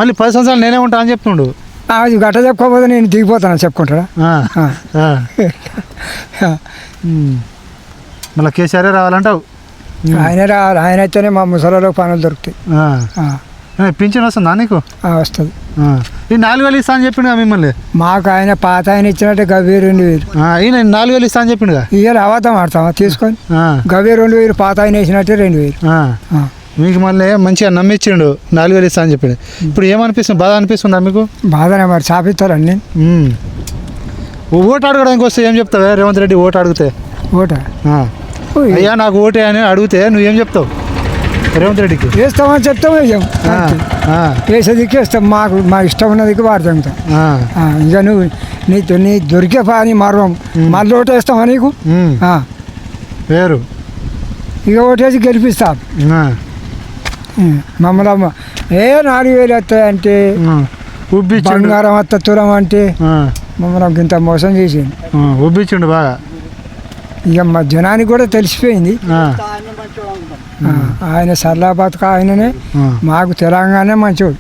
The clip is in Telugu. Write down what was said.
మళ్ళీ 10 సంవత్సరాలు నేనే ఉంటా అని చెప్తుండు. అది గట్ట చెప్పుకోకపోతే నేను దిగిపోతాను చెప్పుకుంటాడా. మళ్ళీ కేసీఆర్ రావాలంటావు. ఆయనే రావాలి, ఆయన అయితేనే మా ముసలిలో పనులు దొరుకుతాయి. పింఛన్ వస్తుందా నీకు? వస్తుంది. ఈ 4,000 ఇస్తా అని చెప్పిండుగా మిమ్మల్ని. మాకు ఆయన పాత ఆయన ఇచ్చినట్టే గవి 2,000. ఈయన 4,000 ఇస్తా అని చెప్పిండుగా. ఇవాళ అవాతం ఆడతామా తీసుకొని. గవి 2,000 పాత ఆయన వేసినట్టే 2,000. మీకు మళ్ళీ మంచిగా నమ్మిచ్చిండు 4,000 ఇస్తా అని చెప్పిండు. ఇప్పుడు ఏమనిపిస్తుంది? బాధ అనిపిస్తుందా మీకు? బాధనే మరి చాపిస్తారండి. ఓటు అడగడానికి వస్తే ఏం చెప్తావే రేవంత్ రెడ్డి? ఓటు అడిగితే ఓట అయ్యా నాకు ఓటే అని అడిగితే నువ్వేం చెప్తావు రేవంత్ రెడ్డికి? వేస్తామని చెప్తాం, వేసాం. వేసేదికి వేస్తాం, మా ఇష్టం ఉన్నదికి వాడతాం. ఇక నువ్వు నీ దొరికే పని మర్వం మళ్ళీ ఓటు వేస్తావా నీకు? వేరు ఇక ఓటేసి గెలిపిస్తాం మమ్మల్ని. 4,000 వస్తాయంటే బంగారం వస్తా తురం అంటే మమ్మల్ని ఇంత మోసం చేసింది. ఉబ్బిచ్చిండు బాగా. ఇక మా జనానికి కూడా తెలిసిపోయింది ఆయన సరళ బతుక ఆయననే. మాకు తెలంగాణ మంచోడు.